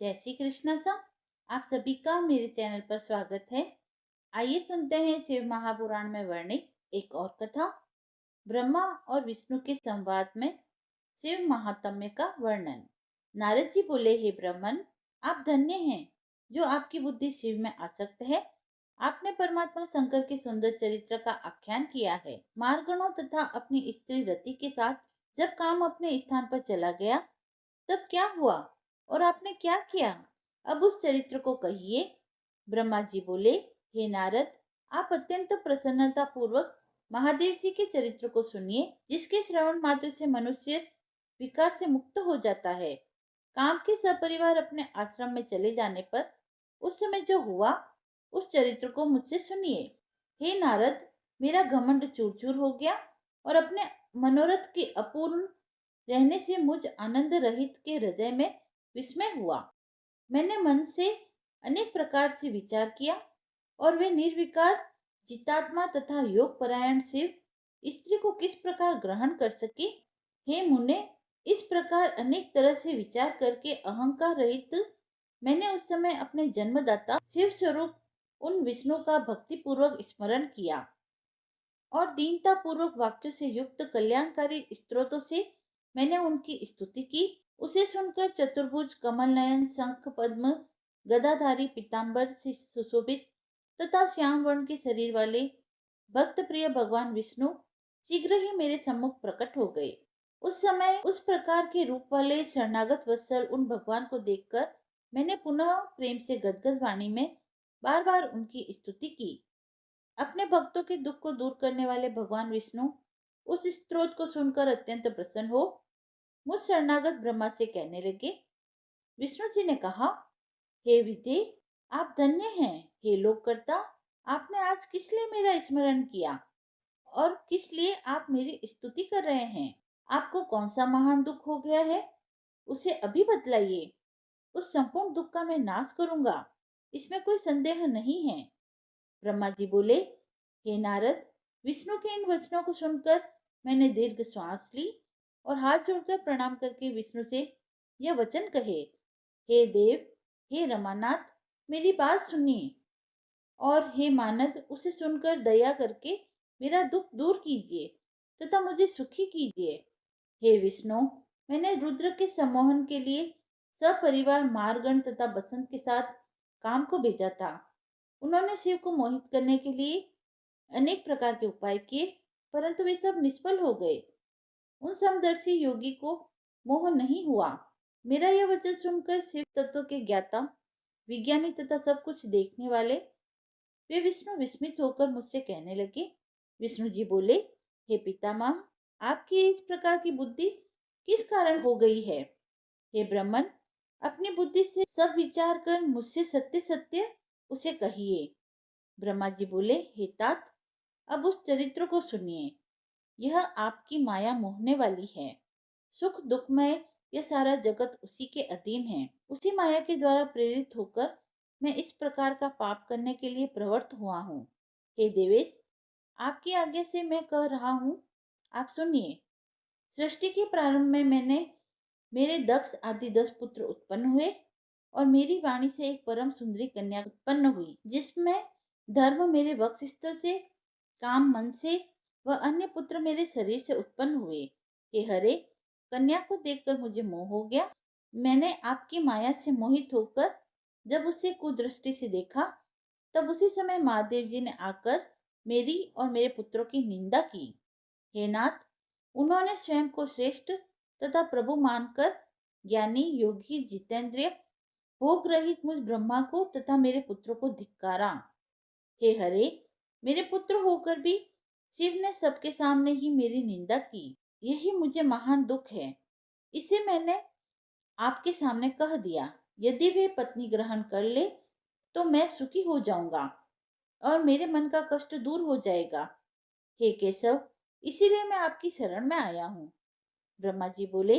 जय श्री कृष्ण सा। आप सभी का मेरे चैनल पर स्वागत है। आइए सुनते हैं शिव महापुराण में वर्णित एक और कथा, ब्रह्मा और विष्णु के संवाद में शिव महात्म्य का वर्णन। नारद जी बोले, हे ब्रह्मन, आप धन्य हैं जो आपकी बुद्धि शिव में आसक्त है। आपने परमात्मा शंकर के सुंदर चरित्र का आख्यान किया है। मार्गणों तथा अपनी स्त्री रति के साथ जब काम अपने स्थान पर चला गया तब क्या हुआ और आपने क्या किया, अब उस चरित्र को कहिए। ब्रह्मा जी बोले, हे नारद, आप अत्यंत प्रसन्नता पूर्वक महादेव जी के चरित्र को सुनिए, जिसके श्रवण मात्र से मनुष्य विकार से मुक्त हो जाता है। काम के सपरिवार अपने आश्रम में चले जाने पर उस समय जो हुआ, उस चरित्र को मुझसे सुनिए। हे नारद, मेरा घमंड चूर चूर हो गया और अपने मनोरथ के अपूर्ण रहने से मुझ आनंद रहित के हृदय में विस्मय हुआ। मैंने मन से अनेक प्रकार से विचार किया और वे निर्विकार जितात्मा तथा योग परायण शिव स्त्री को किस प्रकार ग्रहण कर सके। हे मुने, इस प्रकार अनेक तरह से विचार करके अहंकार रहित मैंने उस समय अपने जन्मदाता शिव स्वरूप उन विष्णु का भक्ति पूर्वक स्मरण किया और दीनता पूर्वक वाक्यों से युक्त कल्याणकारी स्तोत्रों से मैंने उनकी स्तुति की। उसे सुनकर चतुर्भुज कमल नयन शंख पद्म गदाधारी पीताम्बर से सुशोभित तथा श्याम वर्ण के शरीर वाले भक्त प्रिय भगवान विष्णु शीघ्र ही मेरे सम्मुख प्रकट हो गए। उस समय उस प्रकार के रूप वाले शरणागत वत्सल उन भगवान को देखकर मैंने पुनः प्रेम से गदगद वाणी में बार बार उनकी स्तुति की। अपने भक्तों के दुख को दूर करने वाले भगवान विष्णु उस स्त्रोत को सुनकर अत्यंत प्रसन्न हो मुझ शरणागत ब्रह्मा से कहने लगे। विष्णु जी ने कहा, हे विधे, आप धन्य हैं। हे लोककर्ता, आपने आज किस लिए मेरा स्मरण किया और किस लिए आप मेरी स्तुति कर रहे हैं। आपको कौन सा महान दुख हो गया है, उसे अभी बतलाइए। उस संपूर्ण दुख का मैं नाश करूंगा, इसमें कोई संदेह नहीं है। ब्रह्मा जी बोले, हे नारद, विष्णु के इन वचनों को सुनकर मैंने दीर्घ श्वास ली और हाथ जोड़कर प्रणाम करके विष्णु से यह वचन कहे, हे देव, हे रमानाथ, मेरी बात सुनिए और हे मानद, उसे सुनकर दया करके मेरा दुख दूर कीजिए तथा मुझे सुखी कीजिए। हे विष्णु, मैंने रुद्र के सम्मोहन के लिए सपरिवार मारगण तथा बसंत के साथ काम को भेजा था। उन्होंने शिव को मोहित करने के लिए अनेक प्रकार के उपाय किए, परंतु वे सब निष्फल हो गए। उन समदर्शी योगी को मोह नहीं हुआ। मेरा यह वचन सुनकर शिव तत्व के ज्ञाता, विज्ञानी तथा सब कुछ देखने वाले वे विष्णु विस्मित होकर मुझसे कहने लगे। विष्णु जी बोले, हे पितामह, आपकी इस प्रकार की बुद्धि किस कारण हो गई है। हे ब्राह्मण, अपनी बुद्धि से सब विचार कर मुझसे सत्य सत्य उसे कहिए। ब्रह्मा जी बोले, हे तात, अब उस चरित्र को सुनिए। यह आपकी माया मोहने वाली है। सुख दुखमय यह सारा जगत उसी के अधीन है। उसी माया के द्वारा प्रेरित होकर मैं इस प्रकार का पाप करने के लिए प्रवृत्त हुआ हूँ। हे देवेश, आपकी आज्ञा से मैं कह रहा हूँ, आप सुनिए। सृष्टि के प्रारंभ में मैंने मेरे दक्ष आदि 10 पुत्र उत्पन्न हुए और मेरी वाणी से एक परम सुंदरी कन्या उत्पन्न हुई, जिसमें धर्म मेरे वक्षस्थल से, काम मन से व अन्य पुत्र मेरे शरीर से उत्पन्न हुए। हे हरे, कन्या को देखकर मुझे मोह हो गया। मैंने आपकी माया से मोहित होकर जब उसे कुदृष्टि से देखा, तब उसी समय महादेव जी ने आकर मेरी और मेरे पुत्रों की निंदा की। हे नाथ, उन्होंने स्वयं को श्रेष्ठ तथा प्रभु मानकर ज्ञानी योगी जितेंद्रिय भोग रहित मुझ ब्रह्मा को तथा मेरे पुत्रों को धिक्कारा। हे हरे, मेरे पुत्र होकर भी शिव ने सबके सामने ही मेरी निंदा की। यही मुझे महान दुख है। इसे मैंने आपके सामने कह दिया। यदि वे पत्नी ग्रहण कर ले तो मैं सुखी हो जाऊंगा और मेरे मन का कष्ट दूर हो जाएगा। हे केशव, इसीलिए मैं आपकी शरण में आया हूँ। ब्रह्मा जी बोले,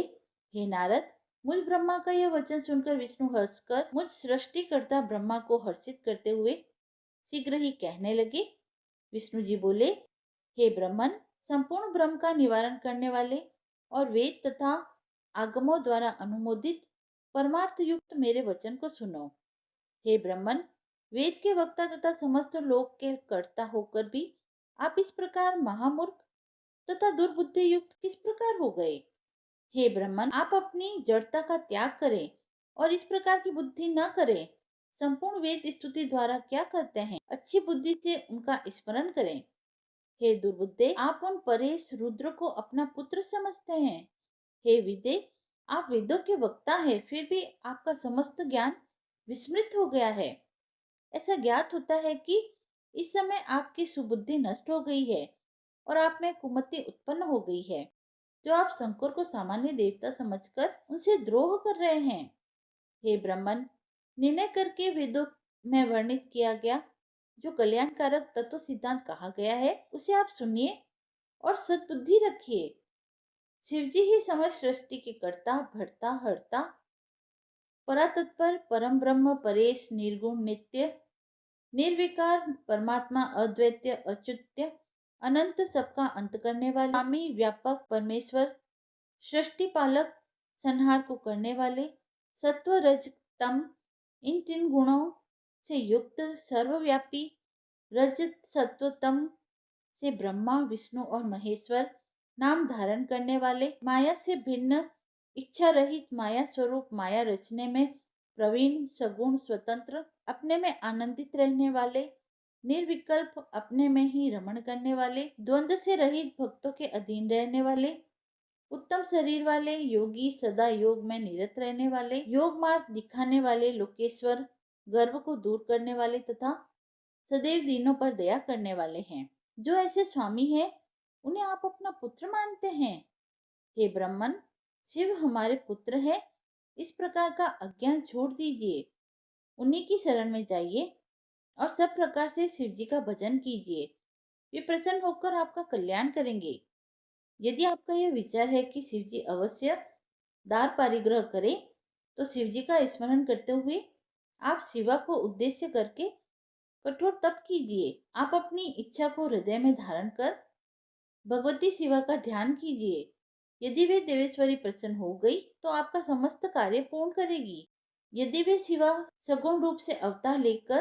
हे नारद, मुझ ब्रह्मा का यह वचन सुनकर विष्णु हंसकर मुझ सृष्टिकर्ता ब्रह्मा को हर्षित करते हुए शीघ्र ही कहने लगे। विष्णु जी बोले, हे ब्रह्मन, संपूर्ण ब्रह्म का निवारण करने वाले और वेद तथा आगमों द्वारा अनुमोदित परमार्थ युक्त मेरे वचन को सुनो। हे ब्रह्मन, वेद के वक्ता तथा समस्त लोक के कर्ता होकर भी आप इस प्रकार महामूर्ख तथा दुर्बुद्धि युक्त किस प्रकार हो गए? हे ब्रह्मन, आप अपनी जड़ता का त्याग करें और इस प्रकार की बुद्धि न करें। संपूर्ण वेद स्तुति द्वारा क्या करते हैं? अच्छी बुद्धि से उनका स्मरण करें। हे दुर्बुद्धे, आप उन परेश रुद्र को अपना पुत्र समझते हैं। हे विदे, आप वेदों के वक्ता हैं, फिर भी आपका समस्त ज्ञान विस्मृत हो गया है। ऐसा ज्ञात होता है कि इस समय आपकी सुबुद्धि नष्ट हो गई है और आप में कुमति उत्पन्न हो गई है, जो आप शंकर को सामान्य देवता समझकर उनसे द्रोह कर रहे हैं। हे ब्राह्मण, निर्णय करके वेदों में वर्णित किया गया जो कल्याणकारक तत्व सिद्धांत कहा गया है, उसे आप सुनिए और सद्बुद्धि रखिए। शिवजी ही समस्त सृष्टि के कर्ता, भरता, हरता, परातत्पर, परम ब्रह्म, परेश, निर्गुण, नित्य, निर्विकार, परमात्मा, अद्वैत्य, अच्युत्य, अनंत, सबका अंत करने वाले, स्वामी, व्यापक, परमेश्वर, सृष्टि पालक, संहार को करने वाले, सत्व, रज, तम, इन तीन गुणों से युक्त, सर्वव्यापी, रजत, सत्व, तम से ब्रह्मा, विष्णु और महेश्वर नाम धारण करने वाले, माया से भिन्न, इच्छा रहित, माया स्वरूप, माया रचने में प्रवीण, सगुण, स्वतंत्र, अपने में आनंदित रहने वाले, निर्विकल्प, अपने में ही रमण करने वाले, द्वंद्व से रहित, भक्तों के अधीन रहने वाले, उत्तम शरीर वाले, योगी, सदा योग में निरत रहने वाले, योग मार्ग दिखाने वाले, लोकेश्वर, गर्व को दूर करने वाले तथा सदैव दीनों पर दया करने वाले हैं। जो ऐसे स्वामी हैं, उन्हें आप अपना पुत्र मानते हैं। हे ब्राह्मण, शिव हमारे पुत्र है, इस प्रकार का अज्ञान छोड़ दीजिए। उन्हीं की शरण में जाइए और सब प्रकार से शिव जी का भजन कीजिए। वे प्रसन्न होकर आपका कल्याण करेंगे। यदि आपका यह विचार है कि शिव जी अवश्य दार परिग्रह करें, तो शिव जी का स्मरण करते हुए आप शिवा को उद्देश्य करके कठोर तप कीजिए। आप अपनी इच्छा को हृदय में धारण कर भगवती शिवा का ध्यान कीजिए। यदि वे देवेश्वरी प्रसन्न हो गई तो आपका समस्त कार्य पूर्ण करेगी। यदि वे शिवा सगुण रूप से अवतार लेकर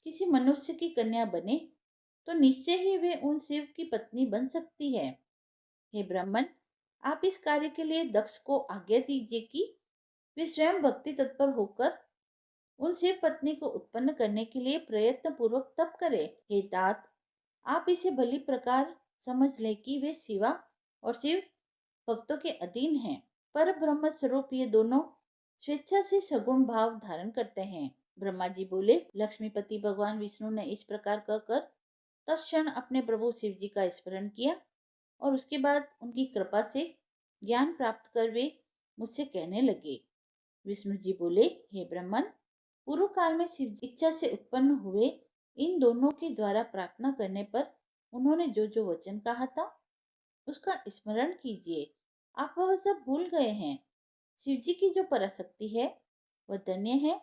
किसी मनुष्य की कन्या बने तो निश्चय ही वे उन शिव की पत्नी बन सकती है। हे ब्राह्मण, आप इस कार्य के लिए दक्ष को आज्ञा दीजिए कि वे स्वयं भक्ति तत्पर होकर उन शिव पत्नी को उत्पन्न करने के लिए प्रयत्न पूर्वक तप करे। हे तात, आप इसे भली प्रकार समझ ले कि वे शिवा और शिव भक्तों के अधीन हैं। पर ब्रह्म स्वरूप ये दोनों स्वेच्छा से सगुण भाव धारण करते हैं। ब्रह्मा जी बोले, लक्ष्मीपति भगवान विष्णु ने इस प्रकार कहकर तत्क्षण अपने प्रभु शिव जी का स्मरण किया और उसके बाद उनकी कृपा से ज्ञान प्राप्त कर वे मुझसे कहने लगे। विष्णु जी बोले, हे ब्राह्मण, पूर्व काल में शिव जी इच्छा से उत्पन्न हुए इन दोनों के द्वारा प्रार्थना करने पर उन्होंने जो जो वचन कहा था उसका स्मरण कीजिए। आप वह सब भूल गए हैं। शिव जी की जो पराशक्ति है वह धन्य है।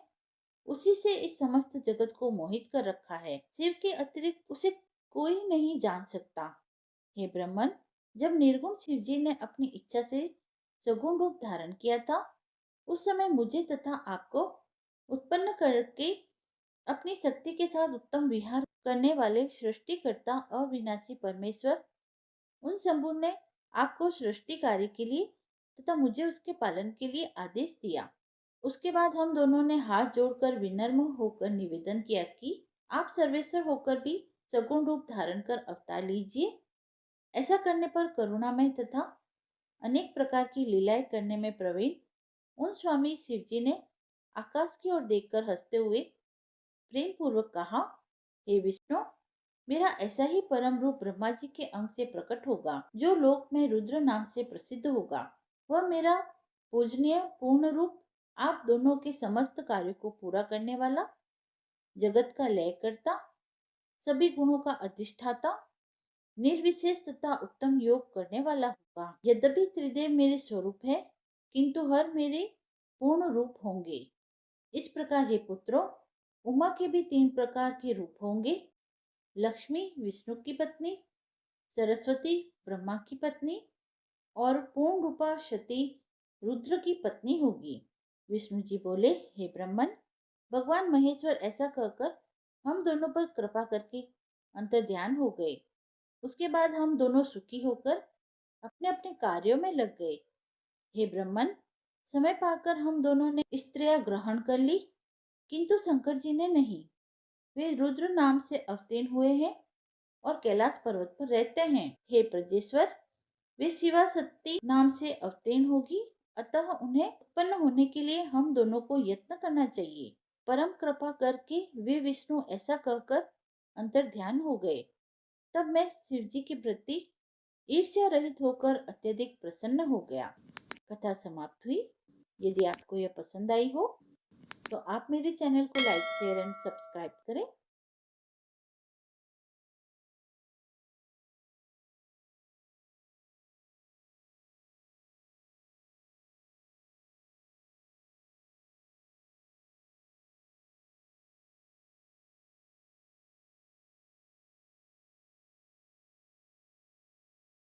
उसी से इस समस्त जगत को मोहित कर रखा है। शिव के अतिरिक्त उसे कोई नहीं जान सकता। हे ब्राह्मण, जब निर्गुण शिव जी ने अपनी इच्छा से सगुण रूप धारण किया था, उस समय मुझे तथा आपको उत्पन्न करके अपनी शक्ति के साथ उत्तम विहार करने वाले सृष्टिकर्ता अविनाशी परमेश्वर उन शंभु ने आपको सृष्टि कार्य के लिए तथा मुझे उसके पालन के लिए आदेश दिया। उसके बाद हम दोनों ने हाथ जोड़कर विनम्र होकर निवेदन किया कि आप सर्वेश्वर होकर भी सगुण रूप धारण कर अवतार लीजिए। ऐसा करने पर करुणामय तथा अनेक प्रकार की लीलाएं करने में प्रवीण उन स्वामी शिव जी ने आकाश की ओर देखकर हंसते हुए प्रेम पूर्वक कहा, हे विष्णु, मेरा ऐसा ही परम रूप ब्रह्मा जी के अंग से प्रकट होगा जो लोक में रुद्र नाम से प्रसिद्ध होगा। वह मेरा पूजनीय पूर्ण रूप आप दोनों के समस्त कार्यों को पूरा करने वाला, जगत का लय करता, सभी गुणों का अधिष्ठाता, निर्विशेष तथा उत्तम योग करने वाला होगा। यद्यपि त्रिदेव मेरे स्वरूप है, किंतु हर मेरे पूर्ण रूप होंगे। इस प्रकार हे पुत्रों, उमा के भी 3 प्रकार के रूप होंगे। लक्ष्मी विष्णु की पत्नी, सरस्वती ब्रह्मा की पत्नी और पूर्ण रूपा सती रुद्र की पत्नी होगी। विष्णु जी बोले, हे ब्रह्मन, भगवान महेश्वर ऐसा कहकर हम दोनों पर कृपा करके अंतर ध्यान हो गए। उसके बाद हम दोनों सुखी होकर अपने अपने कार्यों में लग गए। हे ब्रह्मन, समय पाकर हम दोनों ने स्त्रियां ग्रहण कर ली, किंतु शंकर जी ने नहीं। वे रुद्र नाम से अवतीर्ण हुए हैं और कैलाश पर्वत पर रहते हैं। हे प्रजेश्वर, वे शिवा शक्ति नाम से अवतीर्ण होगी, अतः उन्हें उत्पन्न होने के लिए हम दोनों को यत्न करना चाहिए। परम कृपा करके वे विष्णु ऐसा कहकर अंतर ध्यान हो गए। तब मैं शिव जी के प्रति ईर्ष्या रहित होकर अत्यधिक प्रसन्न हो गया। कथा समाप्त हुई। यदि आपको यह पसंद आई हो तो आप मेरे चैनल को लाइक, शेयर एंड सब्सक्राइब करें।